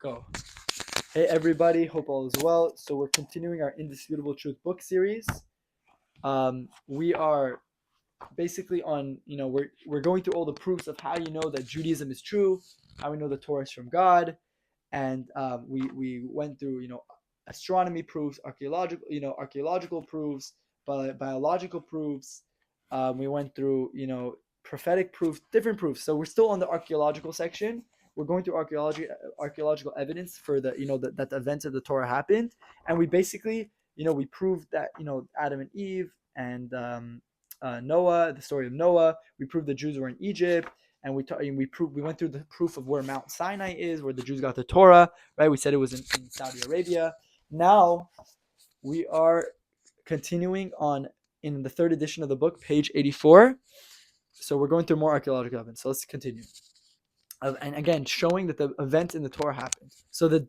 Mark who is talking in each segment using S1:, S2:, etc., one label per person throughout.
S1: Go. Hey everybody, hope all is well. So we're continuing our Indisputable Truth book series. We are basically on, we're going through all the proofs of how you know that Judaism is true, how we know the Torah is from God, and we went through astronomy proofs, archaeological proofs, biological proofs. We went through prophetic proofs, different proofs. So we're still on the archaeological section. We're going through archaeological evidence for that the events of the Torah happened, and we basically we proved that Adam and Eve and Noah, the story of Noah. We proved the Jews were in Egypt, and we went through the proof of where Mount Sinai is, where the Jews got the Torah. Right? We said it was in Saudi Arabia. Now we are continuing on in the third edition of the book, page 84. So we're going through more archaeological evidence. So let's continue. And again, showing that the event in the Torah happened. So the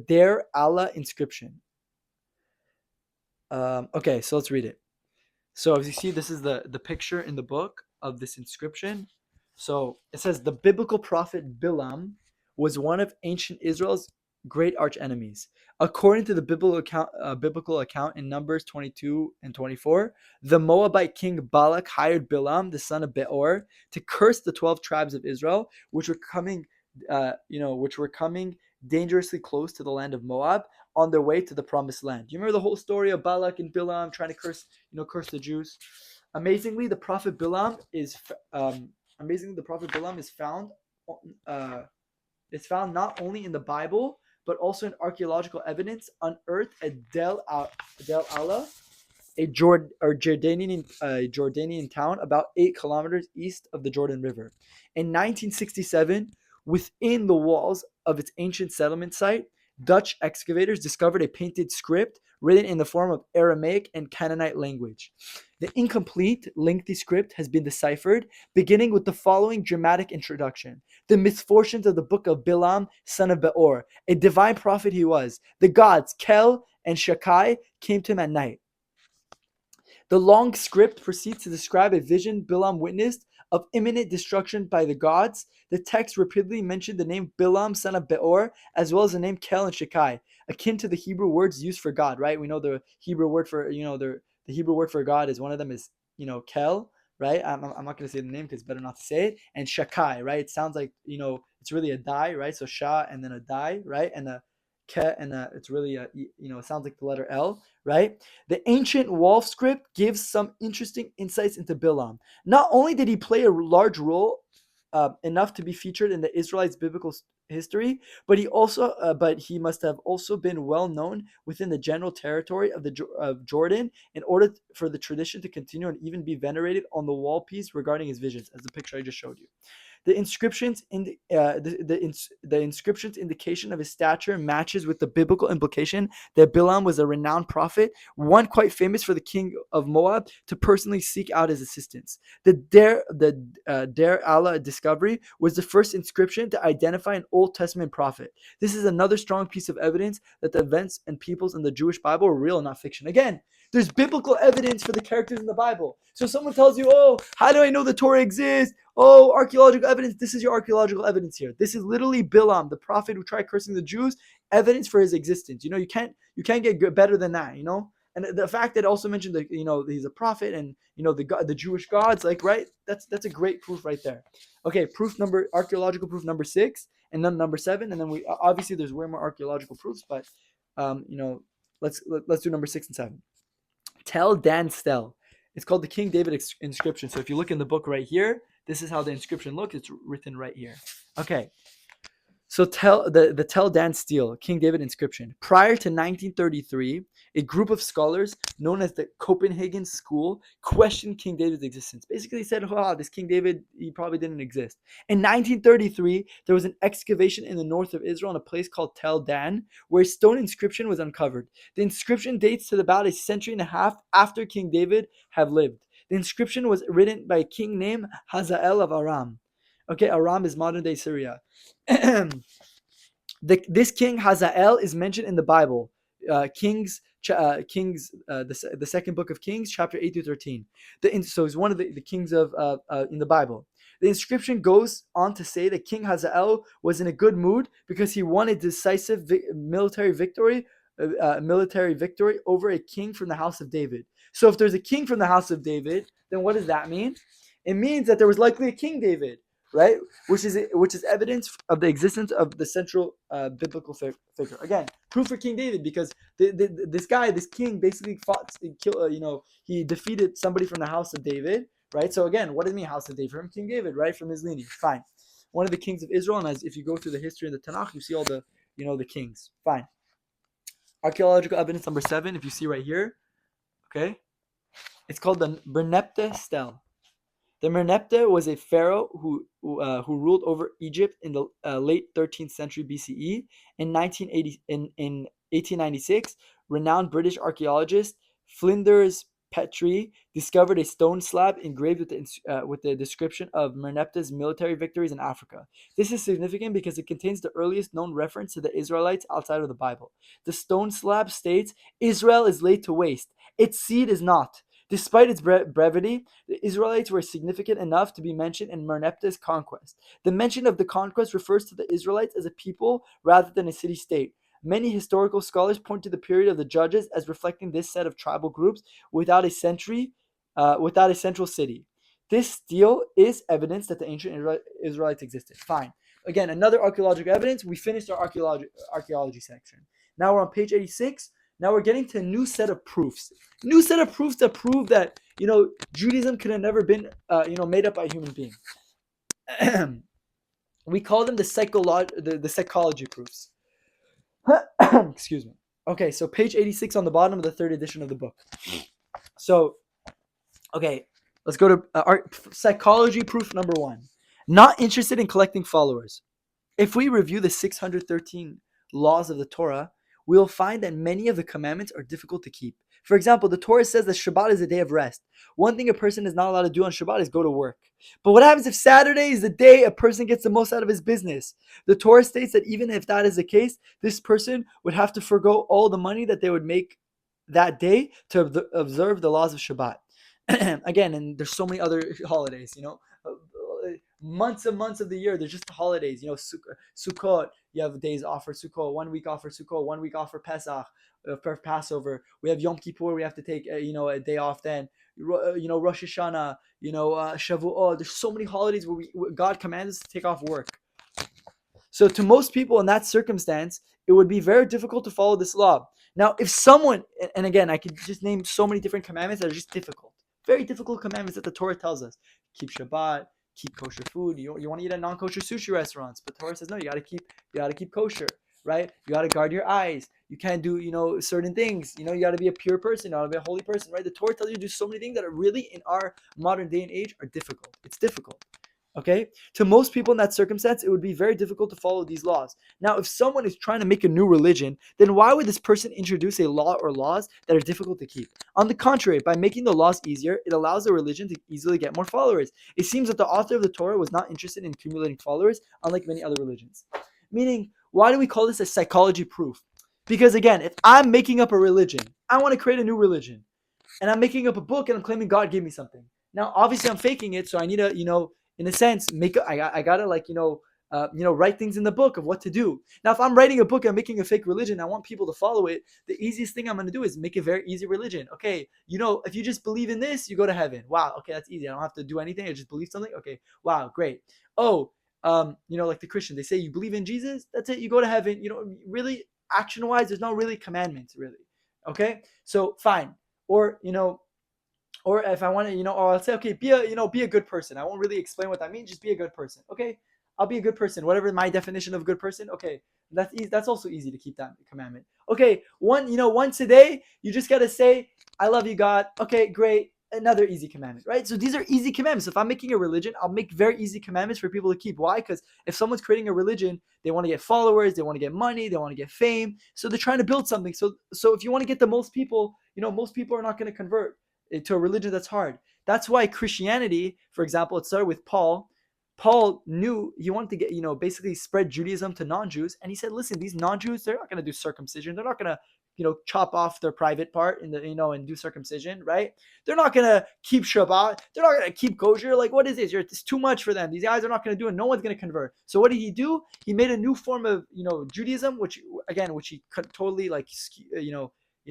S1: Der Allah inscription. Okay, so let's read it. So as you see, this is the picture in the book of this inscription. So it says the biblical prophet Balaam was one of ancient Israel's great arch enemies. According to the biblical account in Numbers 22 and 24, the Moabite king Balak hired Balaam, the son of Beor, to curse the 12 tribes of Israel, which were coming dangerously close to the land of Moab on their way to the promised land. You remember the whole story of Balak and Balaam trying to curse the Jews? Amazingly, the prophet Balaam is found not only in the Bible but also in archaeological evidence unearthed at Del Allah, a Jordanian town about 8 kilometers east of the Jordan River. In 1967, within the walls of its ancient settlement site, Dutch excavators discovered a painted script written in the form of Aramaic and Canaanite language. The incomplete, lengthy script has been deciphered, beginning with the following dramatic introduction. The misfortunes of the book of Balaam, son of Beor. A divine prophet he was. The gods, Kel and Shakai, came to him at night. The long script proceeds to describe a vision Balaam witnessed of imminent destruction by the gods. The text repeatedly mentioned the name Balaam, son of Beor, as well as the name Kel and Shakai, akin to the Hebrew words used for God, right? We know the Hebrew word for, the Hebrew word for God is one of them is, Kel, right? I'm not going to say the name because it's better not to say it. And Shakai, right? It sounds like, it's really a die, right? So Sha and then a die, right? And a Ke and it's really it sounds like the letter L, right? The ancient wall script gives some interesting insights into Balaam. Not only did he play a large role, enough to be featured in the Israelites' biblical history, but he must have also been well known within the general territory of Jordan in order for the tradition to continue and even be venerated on the wall piece regarding his visions, as the picture I just showed you. The inscriptions the inscription's indication of his stature matches with the biblical implication that Balaam was a renowned prophet, one quite famous for the king of Moab to personally seek out his assistance. The Der Allah discovery was the first inscription to identify an Old Testament prophet. This is another strong piece of evidence that the events and peoples in the Jewish Bible are real, not fiction. Again, there's biblical evidence for the characters in the Bible. So if someone tells you, oh, how do I know the Torah exists? Oh, archaeological evidence. This is your archaeological evidence here. This is literally Balaam, the prophet who tried cursing the Jews, evidence for his existence. You can't get better than that, And the fact that it also mentioned that, he's a prophet and, the Jewish gods, like, right? That's a great proof right there. Okay, archaeological proof number 6 and then number 7. And then we, obviously there's way more archaeological proofs, but, let's do number 6 and 7. Tell Dan Stele. It's called the King David inscription. So if you look in the book right here, this is how the inscription looks. It's written right here. Okay. So Tell Dan Stele, King David inscription. Prior to 1933, a group of scholars known as the Copenhagen School questioned King David's existence. Basically said, this King David, he probably didn't exist. In 1933, there was an excavation in the north of Israel in a place called Tell Dan, where a stone inscription was uncovered. The inscription dates to about a century and a half after King David had lived. The inscription was written by a king named Hazael of Aram. Okay, Aram is modern-day Syria. This king Hazael is mentioned in the Bible, the second book of Kings, chapter 8 through 13. So he's one of the kings of in the Bible. The inscription goes on to say that King Hazael was in a good mood because he won a decisive military victory over a king from the house of David. So if there's a king from the house of David, then what does that mean? It means that there was likely a King David, right? Which is evidence of the existence of the central biblical figure. Again, proof for King David, because this king, basically fought, he defeated somebody from the house of David, right? So again, what does it mean, house of David? From King David, right? From his lineage. Fine. One of the kings of Israel, and if you go through the history of the Tanakh, you see all the kings. Fine. Archaeological evidence number 7, if you see right here, okay, it's called the Merneptah Stele. The Merneptah was a pharaoh who ruled over Egypt in the late 13th century BCE. In 1896, renowned British archaeologist Flinders Petrie discovered a stone slab engraved with the description of Merneptah's military victories in Africa. This is significant because it contains the earliest known reference to the Israelites outside of the Bible. The stone slab states, "Israel is laid to waste. Its seed is not." Despite its brevity, the Israelites were significant enough to be mentioned in Merneptah's conquest. The mention of the conquest refers to the Israelites as a people rather than a city-state. Many historical scholars point to the period of the Judges as reflecting this set of tribal groups without a central city. This still is evidence that the ancient Israelites existed. Fine. Again, another archaeological evidence. We finished our archaeology section. Now we're on page 86. Now we're getting to a new set of proofs. New set of proofs that prove that, Judaism could have never been, made up by a human being. We call them the psychology proofs. Excuse me. Okay, so page 86 on the bottom of the 3rd edition of the book. So, okay, let's go to psychology proof number 1. Not interested in collecting followers. If we review the 613 laws of the Torah, we'll find that many of the commandments are difficult to keep. For example, the Torah says that Shabbat is a day of rest. One thing a person is not allowed to do on Shabbat is go to work. But what happens if Saturday is the day a person gets the most out of his business? The Torah states that even if that is the case, this person would have to forgo all the money that they would make that day to observe the laws of Shabbat. Again, and there's so many other holidays, months and months of the year, there's just holidays, Sukkot, you have days off for Sukkot, 1 week off for Sukkot, 1 week off for Pesach, for Passover. We have Yom Kippur, we have to take a day off then. Rosh Hashanah, Shavuot. There's so many holidays where God commands us to take off work. So to most people in that circumstance, it would be very difficult to follow this law. Now, if someone, and again, I could just name so many different commandments that are just difficult, very difficult commandments that the Torah tells us. Keep Shabbat, keep kosher food. You want to eat at non-kosher sushi restaurants, but Torah says no. You gotta keep kosher, right? You gotta guard your eyes. You can't do certain things. You gotta be a pure person. You gotta be a holy person, right? The Torah tells you to do so many things that are really in our modern day and age are difficult. It's difficult. Okay? To most people in that circumstance, it would be very difficult to follow these laws. Now, if someone is trying to make a new religion, then why would this person introduce a law or laws that are difficult to keep? On the contrary, by making the laws easier, it allows the religion to easily get more followers. It seems that the author of the Torah was not interested in accumulating followers, unlike many other religions. Meaning, why do we call this a psychology proof? Because again, if I'm making up a religion, I want to create a new religion, and I'm making up a book and I'm claiming God gave me something. Now, obviously, I'm faking it, so I need to, in a sense, I gotta write things in the book of what to do. Now, if I'm writing a book and I'm making a fake religion, I want people to follow it. The easiest thing I'm going to do is make a very easy religion. Okay, if you just believe in this, you go to heaven. Wow, okay, that's easy. I don't have to do anything. I just believe something. Okay, wow, great. Oh, like the Christian, they say you believe in Jesus, that's it, you go to heaven. Really, action-wise, there's no really commandments, really. Okay, so fine. Or if I want to, or I'll say, okay, be a good person. I won't really explain what that means. Just be a good person. Okay, I'll be a good person. Whatever my definition of a good person. Okay, that's easy. That's also easy to keep that commandment. Okay, once a day, you just gotta say, I love you, God. Okay, great. Another easy commandment, right? So these are easy commandments. If I'm making a religion, I'll make very easy commandments for people to keep. Why? Because if someone's creating a religion, they want to get followers, they want to get money, they want to get fame. So they're trying to build something. So if you want to get the most people, most people are not going to convert to a religion that's hard. That's why Christianity, for example, it started with Paul. Paul knew he wanted to get, basically spread Judaism to non-Jews. And he said, listen, these non-Jews, they're not going to do circumcision. They're not going to chop off their private part in the and do circumcision, right? They're not gonna keep Shabbat. They're not gonna keep kosher. Like, what is this? It's too much for them. These guys are not gonna do it. No one's gonna convert. So what did he do? He made a new form of Judaism, which he totally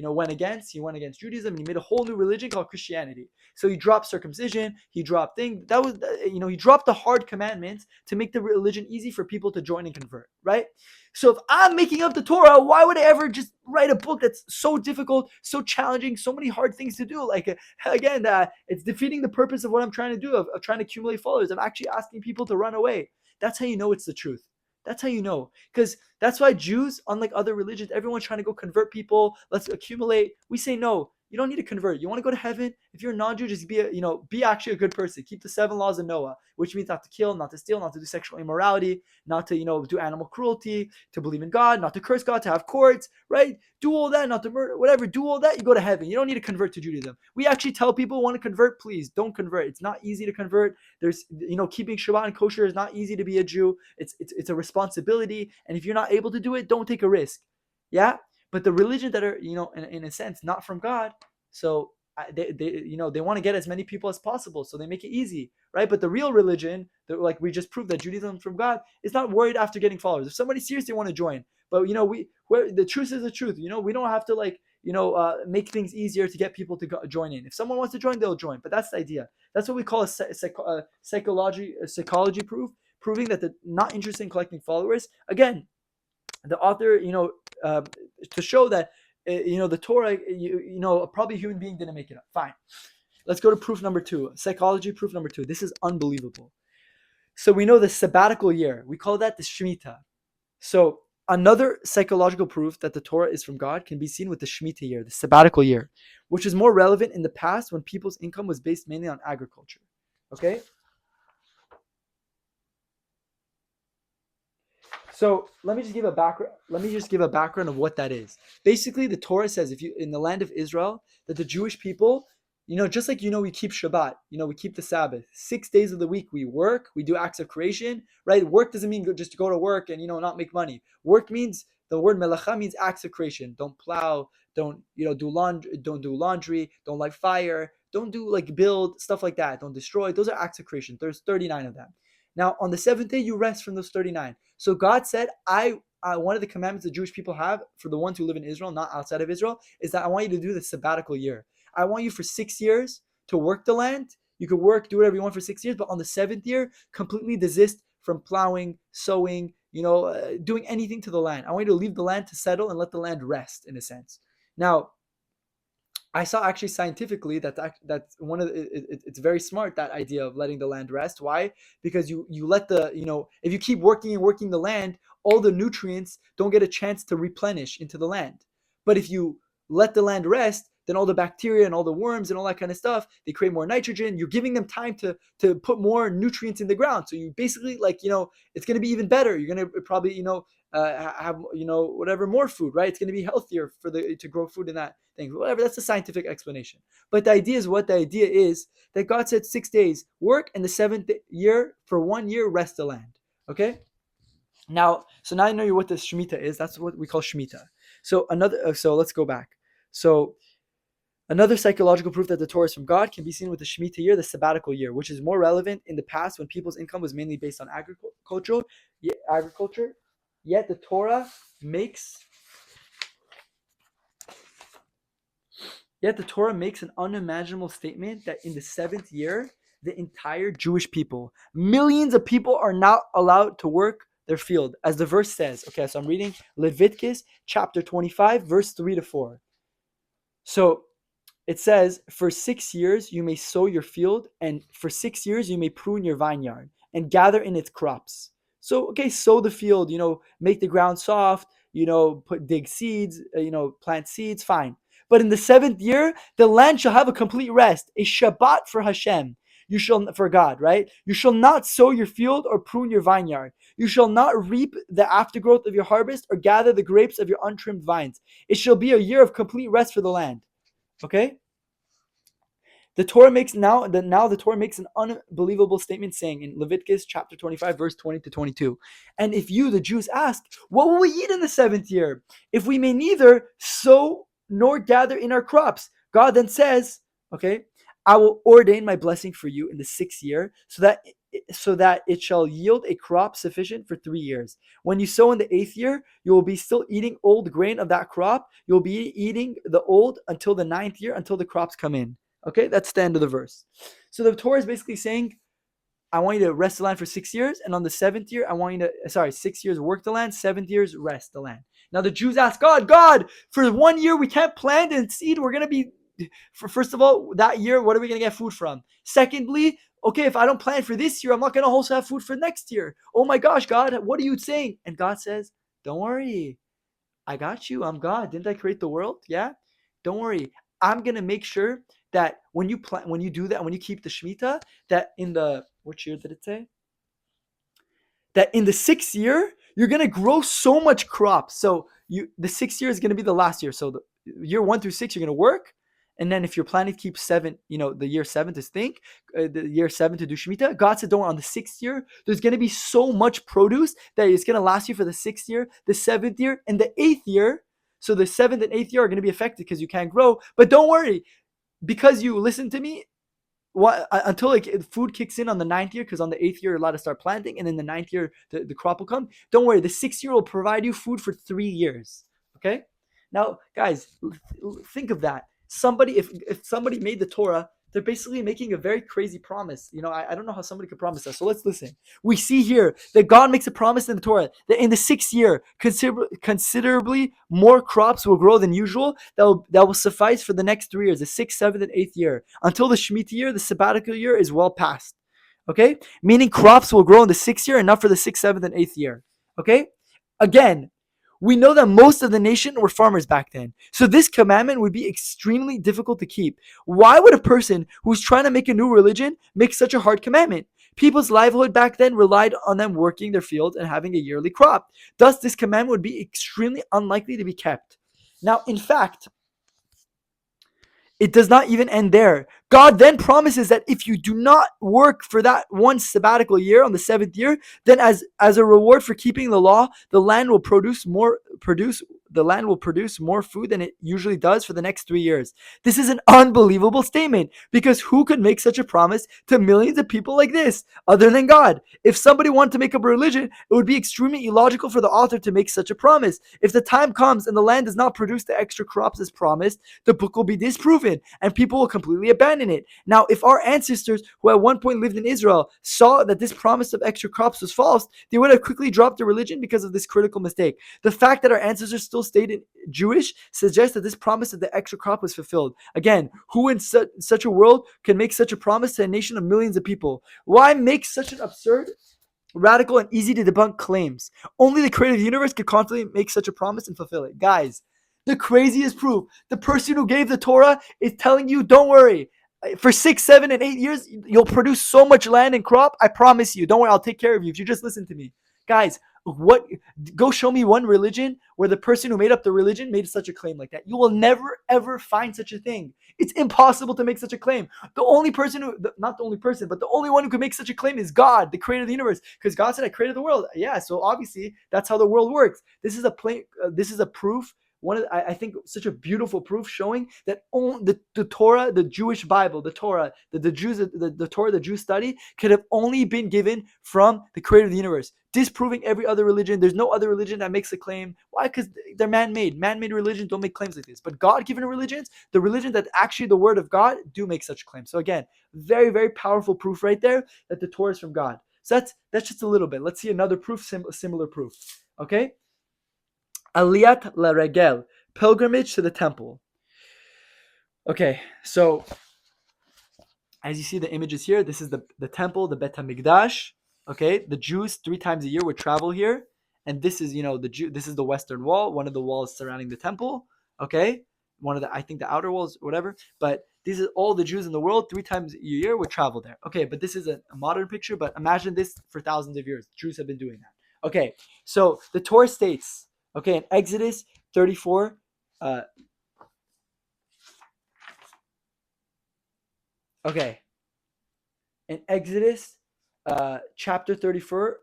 S1: went against. He went against Judaism, and he made a whole new religion called Christianity. So he dropped circumcision. He dropped things. That was he dropped the hard commandments to make the religion easy for people to join and convert, right? So if I'm making up the Torah, why would I ever just write a book that's so difficult, so challenging, so many hard things to do? Like, again, it's defeating the purpose of what I'm trying to do, of trying to accumulate followers. I'm actually asking people to run away. That's how you know it's the truth. That's how you know. Because that's why Jews, unlike other religions, everyone's trying to go convert people. Let's accumulate. We say no. You don't need to convert. You want to go to heaven? If you're a non-Jew, just be actually a good person. Keep the 7 laws of Noah, which means not to kill, not to steal, not to do sexual immorality, not to, do animal cruelty, to believe in God, not to curse God, to have courts, right? Do all that, not to murder, whatever. Do all that, you go to heaven. You don't need to convert to Judaism. We actually tell people who want to convert, please don't convert. It's not easy to convert. There's, keeping Shabbat and kosher is not easy to be a Jew. It's a responsibility. And if you're not able to do it, don't take a risk. Yeah? But the religions that are, in a sense, not from God, so they want to get as many people as possible, so they make it easy, right? But the real religion, like we just proved that Judaism is from God, is not worried after getting followers. If somebody seriously want to join, but the truth is the truth. We don't have to make things easier to get people to join in. If someone wants to join, they'll join. But that's the idea. That's what we call a psychology proof, proving that they're not interested in collecting followers. Again, the author, to show that, the Torah, probably a human being didn't make it up. Fine. Let's go to proof number 2. Psychology proof number 2. This is unbelievable. So we know the sabbatical year. We call that the Shemitah. So another psychological proof that the Torah is from God can be seen with the Shemitah year, the sabbatical year, which is more relevant in the past when people's income was based mainly on agriculture. Okay? So let me just give a background of what that is. Basically, the Torah says, if you in the land of Israel, that the Jewish people, just like we keep Shabbat, we keep the Sabbath. 6 days of the week we work, we do acts of creation, right? Work doesn't mean just to go to work and not make money. Work means, the word melacha means acts of creation. Don't plow, don't do laundry, don't light fire, don't do build stuff like that. Don't destroy. Those are acts of creation. There's 39 of them. Now, on the 7th day, you rest from those 39. So God said, one of the commandments the Jewish people have for the ones who live in Israel, not outside of Israel, is that I want you to do the sabbatical year. I want you for 6 years to work the land. You could do whatever you want for 6 years, but on the 7th year, completely desist from plowing, sowing, doing anything to the land. I want you to leave the land to settle and let the land rest, in a sense. Now, I saw actually scientifically that's one of it's very smart, that idea of letting the land rest. Why? Because you let if you keep working and working the land, all the nutrients don't get a chance to replenish into the land. But if you let the land rest, then all the bacteria and all the worms and all that kind of stuff, they create more nitrogen. You're giving them time to put more nutrients in the ground. So you basically it's going to be even better. You're going to probably have whatever more food, right? It's going to be healthier to grow food in that thing. Whatever, that's the scientific explanation. But the idea is that God said 6 days work, and the 7th year for 1 year rest the land. Okay. Now you know what the Shemitah is. That's what we call Shemitah. So let's go back. So another psychological proof that the Torah is from God can be seen with the Shemitah year, the sabbatical year, which is more relevant in the past when people's income was mainly based on agriculture. Yet the Torah makes an unimaginable statement that in the 7th year, the entire Jewish people, millions of people, are not allowed to work their field, as the verse says. Okay, so I'm reading Leviticus chapter 25, verse 3-4. So it says, for 6 years you may sow your field, and for 6 years you may prune your vineyard and gather in its crops. So, okay, sow the field, make the ground soft, dig seeds, plant seeds, fine. But in the 7th year, the land shall have a complete rest, a Shabbat for Hashem. For God, right? You shall not sow your field or prune your vineyard. You shall not reap the aftergrowth of your harvest or gather the grapes of your untrimmed vines. It shall be a year of complete rest for the land. Okay? The Torah makes the Torah makes an unbelievable statement saying in Leviticus chapter 25 verse 20 to 22. And if you, the Jews, ask, what will we eat in the seventh year? If we may neither sow nor gather in our crops. God then says, okay, I will ordain my blessing for you in the sixth year so that it shall yield a crop sufficient for 3 years. When you sow in the eighth year, you will be still eating old grain of that crop. You'll be eating the old until the ninth year, until the crops come in. Okay, that's the end of the verse. So the Torah is basically saying, I want you to rest the land for 6 years, and on the seventh year, I want you to, 6 years work the land, 7 years rest the land. Now the Jews ask God, for 1 year we can't plant and seed. We're going to be, first of all, that year, what are we going to get food from? Secondly, okay, if I don't plant for this year, I'm not going to also have food for next year. Oh my gosh, God, what are you saying? And God says, don't worry. I got you. I'm God. Didn't I create the world? Yeah. Don't worry. I'm going to make sure that when you plant, when you do that, when you keep the Shemitah, that in the, which year did it say? That in the sixth year, you're going to grow so much crop. So the sixth year is going to be the last year. So the year 1 through 6, you're going to work. And then if you're planning to keep 7, the year 7 to think, the year 7 to do Shemitah, God said, don't worry, on the sixth year, there's going to be so much produce that it's going to last you for the sixth year, the seventh year, and the eighth year. So the seventh and eighth year are going to be affected because you can't grow. But don't worry, because you listen to me, until food kicks in on the ninth year, because on the eighth year you're allowed to start planting, and in the ninth year the crop will come. Don't worry, the sixth year will provide you food for 3 years. Okay, now guys, think of that. If somebody made the Torah, they're basically making a very crazy promise. I don't know how somebody could promise that. So let's listen. We see here that God makes a promise in the Torah that in the sixth year, considerably more crops will grow than usual. That will suffice for the next 3 years, the sixth, seventh, and eighth year, until the Shemitah year, the sabbatical year, is well past. Okay, meaning crops will grow in the sixth year, enough for the sixth, seventh, and eighth year. Okay, again, we know that most of the nation were farmers back then. So this commandment would be extremely difficult to keep. Why would a person who's trying to make a new religion make such a hard commandment? People's livelihood back then relied on them working their fields and having a yearly crop. Thus, this commandment would be extremely unlikely to be kept. Now, in fact, it does not even end there. God then promises that if you do not work for that one sabbatical year on the seventh year, then as a reward for keeping the law, the land will produce more food than it usually does for the next 3 years. This is an unbelievable statement, because who could make such a promise to millions of people like this other than God? If somebody wanted to make up a religion, it would be extremely illogical for the author to make such a promise. If the time comes and the land does not produce the extra crops as promised, the book will be disproven and people will completely abandon it. Now, if our ancestors who at one point lived in Israel saw that this promise of extra crops was false, they would have quickly dropped their religion because of this critical mistake. The fact that our ancestors still stayed Jewish suggests that this promise of the extra crop was fulfilled. Again, who in such a world can make such a promise to a nation of millions of people? Why make such an absurd, radical, and easy to debunk claims? Only the creator of the universe could confidently make such a promise and fulfill it. Guys, the craziest proof. The person who gave the Torah is telling you, don't worry. For 6, 7, and 8 years, you'll produce so much land and crop. I promise you. Don't worry, I'll take care of you if you just listen to me. Guys, go show me one religion where the person who made up the religion made such a claim like that. You will never, ever find such a thing. It's impossible to make such a claim. The only one who can make such a claim is God, the creator of the universe. Because God said, I created the world. Yeah, so obviously, that's how the world works. This is a proof. I think such a beautiful proof showing that the Torah, the Jewish Bible, the Torah, the Torah the Jews study could have only been given from the creator of the universe, disproving every other religion. There's no other religion that makes a claim. Why? Because they're man-made. Man-made religions don't make claims like this. But God-given religions, the religions that actually the word of God, do make such claims. So again, very, very powerful proof right there that the Torah is from God. So that's just a little bit. Let's see another proof, similar proof. Okay? Aliyat la regel, pilgrimage to the temple. Okay, so as you see the images here, this is the temple, the Bet HaMikdash. Okay, the Jews 3 times a year would travel here, and this is this is the western wall, one of the walls surrounding the temple. Okay, one of I think the outer walls, whatever. But these are all the Jews in the world 3 times a year would travel there. Okay, but this is a modern picture. But imagine this for thousands of years. Jews have been doing that. Okay, so the Torah states. Okay, in Exodus 34, Okay. In Exodus chapter 34,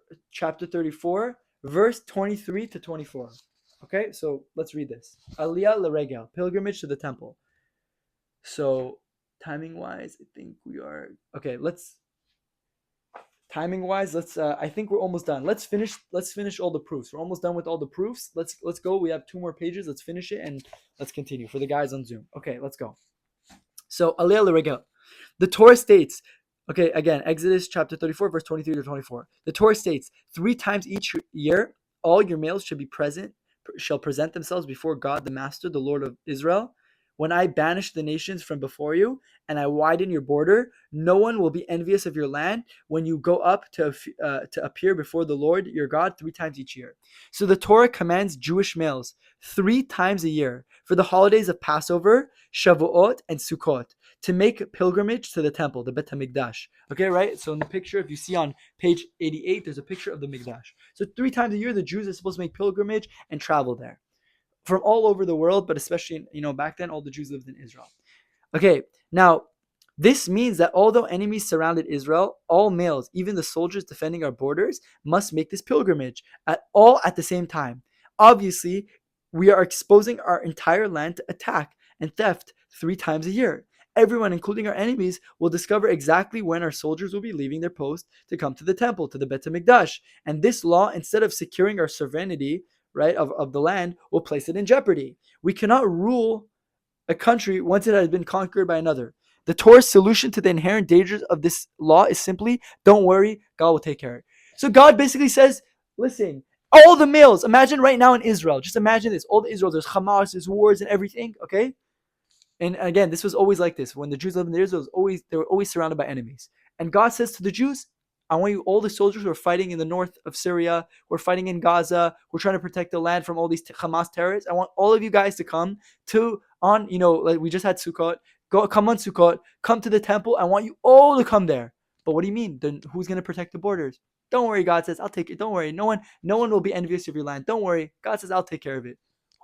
S1: verse 23 to 24. Okay, so let's read this. Aliyah l'regel, pilgrimage to the temple. So timing wise, I think we are okay. I think we're almost done. Let's finish all the proofs. We're almost done with all the proofs. Let's go. We have 2 more pages. Let's finish it and let's continue for the guys on Zoom. Okay, let's go. So Aliyah l'regel. The Torah states, okay, again, Exodus chapter 34, verse 23 to 24. The Torah states, 3 times each year, all your males shall present themselves before God the Master, the Lord of Israel. When I banish the nations from before you, and I widen your border, no one will be envious of your land when you go up to appear before the Lord your God 3 times each year. So the Torah commands Jewish males 3 times a year for the holidays of Passover, Shavuot, and Sukkot to make pilgrimage to the temple, the Bet HaMikdash. Okay, right? So in the picture, if you see on page 88, there's a picture of the Mikdash. So 3 times a year, the Jews are supposed to make pilgrimage and travel there from all over the world, but especially, back then, all the Jews lived in Israel. Okay, now, this means that although enemies surrounded Israel, all males, even the soldiers defending our borders, must make this pilgrimage at the same time. Obviously, we are exposing our entire land to attack and theft 3 times a year. Everyone, including our enemies, will discover exactly when our soldiers will be leaving their post to come to the temple, to the Bet HaMikdash. And this law, instead of securing our sovereignty, right, of the land, will place it in jeopardy. We cannot rule a country once it has been conquered by another. The Torah's solution to the inherent dangers of this law is simply, don't worry, God will take care of it. So God basically says, listen, all the males, imagine right now in Israel, just imagine this, all the Israel, there's Hamas, there's wars and everything, okay? And again, this was always like this. When the Jews lived in Israel, they were always surrounded by enemies. And God says to the Jews, I want you, all the soldiers who are fighting in the north of Syria, who are fighting in Gaza, who are trying to protect the land from all these Hamas terrorists. I want all of you guys to come like we just had Sukkot. Come on Sukkot, come to the temple. I want you all to come there. But what do you mean? Then who's going to protect the borders? Don't worry, God says, I'll take it. Don't worry. No one will be envious of your land. Don't worry. God says, I'll take care of it.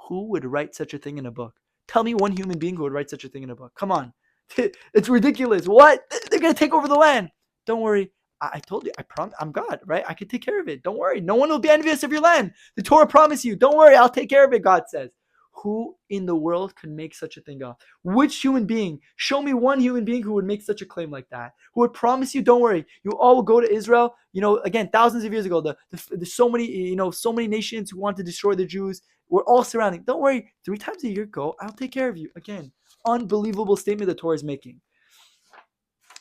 S1: Who would write such a thing in a book? Tell me one human being who would write such a thing in a book. Come on. It's ridiculous. What? They're going to take over the land. Don't worry. I told you, I promise, I'm God, right? I can take care of it. Don't worry. No one will be envious of your land. The Torah promised you. Don't worry. I'll take care of it, God says. Who in the world could make such a thing up? Which human being? Show me one human being who would make such a claim like that. Who would promise you, don't worry, you all will go to Israel. Again, thousands of years ago, there's so many nations who want to destroy the Jews. We're all surrounding. Don't worry, 3 times a year, go. I'll take care of you. Again, unbelievable statement the Torah is making.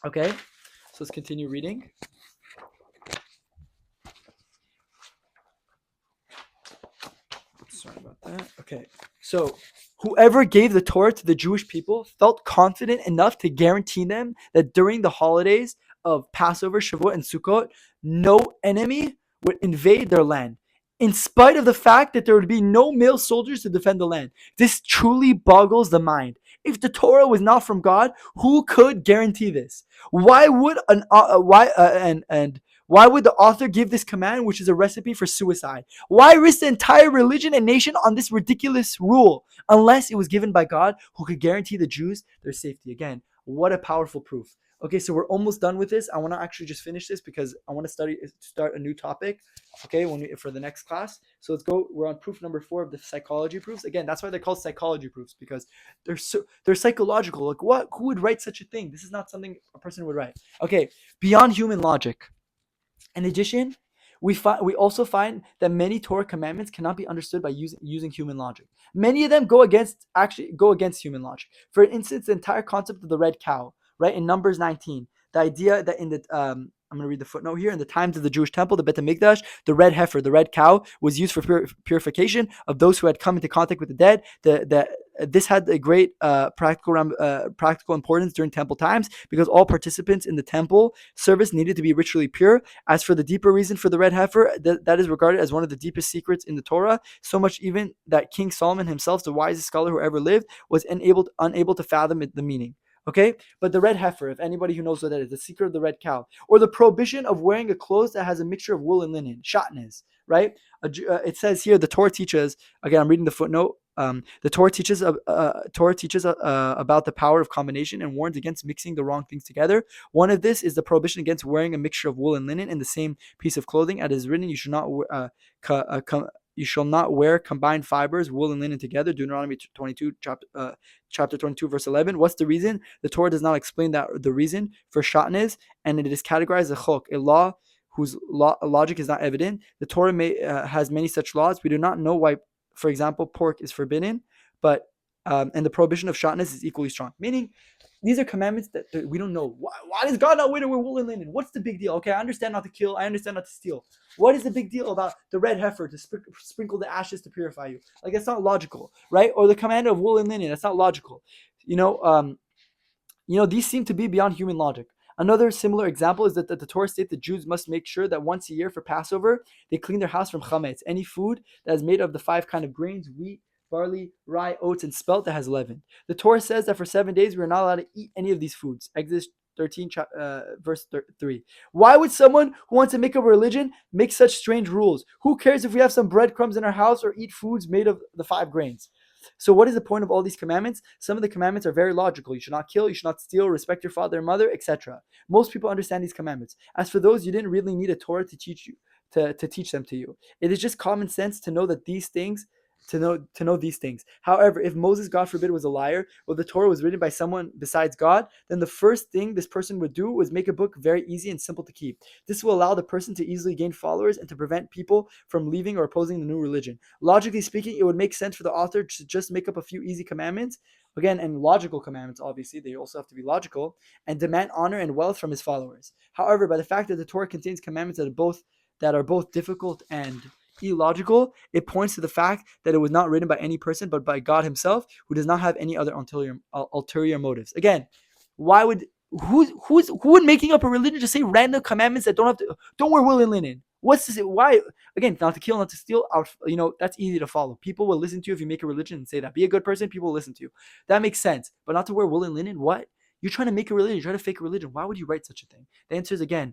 S1: Okay, so let's continue reading. Sorry about that. Okay, so whoever gave the Torah to the Jewish people felt confident enough to guarantee them that during the holidays of Passover, Shavuot, and Sukkot, no enemy would invade their land, in spite of the fact that there would be no male soldiers to defend the land. This truly boggles the mind. If the Torah was not from God, who could guarantee this? Why would why would the author give this command, which is a recipe for suicide? Why risk the entire religion and nation on this ridiculous rule, unless it was given by God, who could guarantee the Jews their safety? Again, what a powerful proof. Okay, so we're almost done with this. I want to actually just finish this because I want to start a new topic, okay, for the next class. So let's go. We're on proof number 4 of the psychology proofs. Again, that's why they're called psychology proofs, because they're psychological. Like, what? Who would write such a thing? This is not something a person would write. Okay, beyond human logic. In addition, we also find that many Torah commandments cannot be understood by using human logic. Many of them go against human logic. For instance, the entire concept of the red cow, right, in Numbers 19, the idea that in the I'm going to read the footnote here. In the times of the Jewish temple, the Bet HaMikdash, the red heifer, the red cow, was used for purification of those who had come into contact with the dead. This had a great practical importance during temple times, because all participants in the temple service needed to be ritually pure. As for the deeper reason for the red heifer, that is regarded as one of the deepest secrets in the Torah, so much even that King Solomon himself, the wisest scholar who ever lived, was unable to fathom the meaning. Okay, but the red heifer, if anybody who knows what that is, the secret of the red cow, or the prohibition of wearing a clothes that has a mixture of wool and linen, shatnez, right? It says here, the Torah teaches, again, I'm reading the footnote, The Torah teaches about the power of combination and warns against mixing the wrong things together. One of this is the prohibition against wearing a mixture of wool and linen in the same piece of clothing. As is written, you shall not wear combined fibers, wool and linen together. Deuteronomy 22, chapter 22, verse 11. What's the reason? The Torah does not explain that the reason for shatnez, and it is categorized as a chok, a law whose logic is not evident. The Torah has many such laws. We do not know why, for example, pork is forbidden, but and the prohibition of shatnez is equally strong. Meaning, these are commandments that we don't know. Why does God not wear wool and linen? What's the big deal? Okay, I understand not to kill. I understand not to steal. What is the big deal about the red heifer to sprinkle the ashes to purify you? Like, it's not logical, right? Or the command of wool and linen. That's not logical. These seem to be beyond human logic. Another similar example is that the Torah states the Jews must make sure that once a year for Passover, they clean their house from chametz, any food that is made of the 5 kind of grains: wheat, barley, rye, oats, and spelt that has leaven. The Torah says that for 7 days we are not allowed to eat any of these foods. Exodus 13, verse 3. Why would someone who wants to make a religion make such strange rules? Who cares if we have some breadcrumbs in our house or eat foods made of the 5 grains? So what is the point of all these commandments? Some of the commandments are very logical. You should not kill, you should not steal, respect your father and mother, etc. Most people understand these commandments. As for those, you didn't really need a Torah to teach you, to teach them to you. It is just common sense to know that these things, to know these things. However, if Moses, God forbid, was a liar, or the Torah was written by someone besides God, then the first thing this person would do was make a book very easy and simple to keep. This will allow the person to easily gain followers and to prevent people from leaving or opposing the new religion. Logically speaking, it would make sense for the author to just make up a few easy commandments, again, and logical commandments, obviously, they also have to be logical, and demand honor and wealth from his followers. However, by the fact that the Torah contains commandments that are both difficult and illogical, it points to the fact that it was not written by any person but by God himself, who does not have any other ulterior motives. Again, why would who making up a religion just say random commandments that don't wear wool and linen? What's this? Why? Again, not to kill, not to steal. That's easy to follow. People will listen to you if you make a religion and say that. Be a good person, people will listen to you. That makes sense. But not to wear wool and linen? What? You're trying to make a religion, you're trying to fake a religion. Why would you write such a thing? The answer is, again,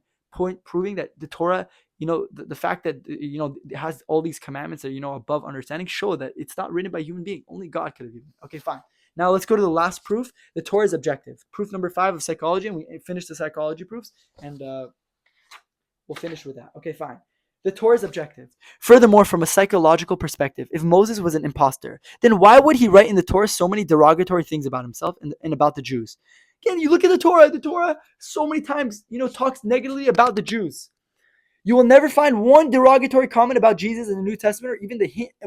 S1: proving that the Torah, the fact that it has all these commandments that above understanding, show that it's not written by a human being. Only God could have given it. Okay, fine. Now let's go to the last proof. The Torah is objective. Proof number 5 of psychology, and we finish the psychology proofs, and we'll finish with that. Okay, fine. The Torah is objective. Furthermore, from a psychological perspective, if Moses was an imposter, then why would he write in the Torah so many derogatory things about himself and about the Jews? Again, you look at the Torah so many times, talks negatively about the Jews. You will never find one derogatory comment about Jesus in the New Testament, or even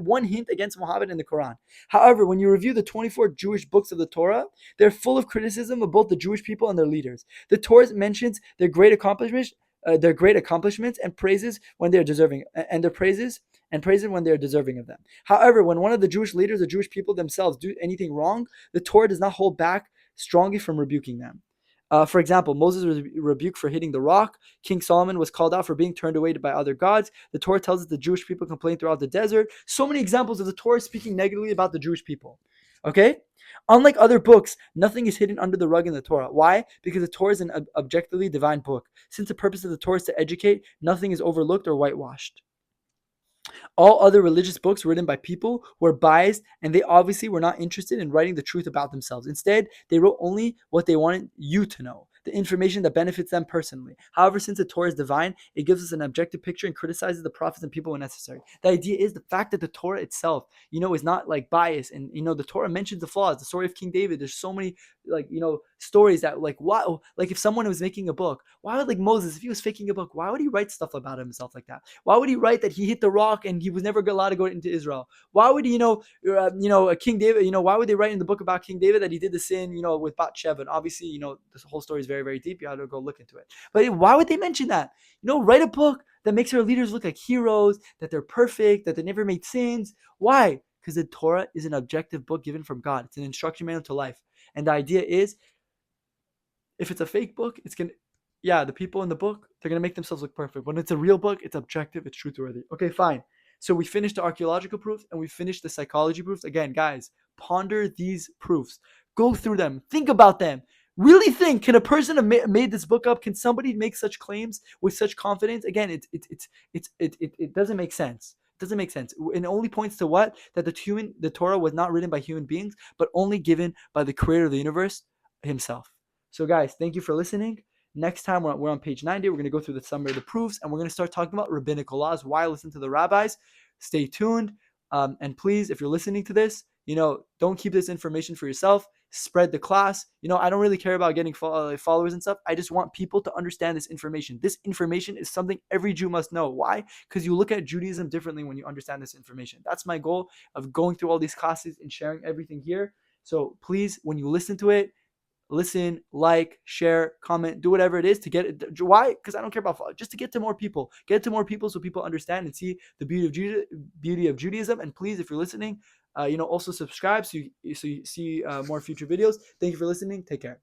S1: one hint against Muhammad in the Quran. However, when you review the 24 Jewish books of the Torah, they're full of criticism of both the Jewish people and their leaders. The Torah mentions their great accomplishments and praises when they are deserving, and their praises when they are deserving of them. However, when one of the Jewish leaders or Jewish people themselves do anything wrong, the Torah does not hold back strongly from rebuking them. For example, Moses was rebuked for hitting the rock. King Solomon was called out for being turned away by other gods. The Torah tells us the Jewish people complained throughout the desert. So many examples of the Torah speaking negatively about the Jewish people. Okay? Unlike other books, nothing is hidden under the rug in the Torah. Why? Because the Torah is an objectively divine book. Since the purpose of the Torah is to educate, nothing is overlooked or whitewashed. All other religious books written by people were biased, and they obviously were not interested in writing the truth about themselves. Instead, they wrote only what they wanted you to know, the information that benefits them personally. However, since the Torah is divine, it gives us an objective picture and criticizes the prophets and people when necessary. The idea is the fact that the Torah itself, is not like biased, and the Torah mentions the flaws. The story of King David, there's so many stories that if someone was making a book, why would Moses, if he was faking a book, why would he write stuff about himself like that? Why would he write that he hit the rock and he was never allowed to go into Israel? Why would King David, why would they write in the book about King David that he did the sin, with Bathsheba? And obviously, this whole story is very, very deep. You have to go look into it. But why would they mention that? Write a book that makes our leaders look like heroes, that they're perfect, that they never made sins. Why? Because the Torah is an objective book given from God. It's an instruction manual to life. And the idea is, if it's a fake book, the people in the book, they're going to make themselves look perfect. When it's a real book, it's objective, it's truth-worthy. Okay, fine. So we finished the archaeological proofs and we finished the psychology proofs. Again, guys, ponder these proofs. Go through them. Think about them. Really think, can a person have made this book up? Can somebody make such claims with such confidence? Again, it doesn't make sense. Doesn't make sense. It only points to what? That the Torah was not written by human beings, but only given by the creator of the universe himself. So guys, thank you for listening. Next time we're on page 90, we're going to go through the summary of the proofs, and we're going to start talking about rabbinical laws, why listen to the rabbis. Stay tuned. And please, if you're listening to this, don't keep this information for yourself. Spread the class. I don't really care about getting followers and stuff. I just want people to understand this information. This information is something every Jew must know. Why? Because you look at Judaism differently when you understand this information. That's my goal of going through all these classes and sharing everything here. So please, when you listen to it, listen, like, share, comment, do whatever it is to get it. Why? Because I don't care about follow. Just to get to more people. Get it to more people so people understand and see the beauty of Judaism. And please, if you're listening, also subscribe so you see more future videos. Thank you for listening. Take care.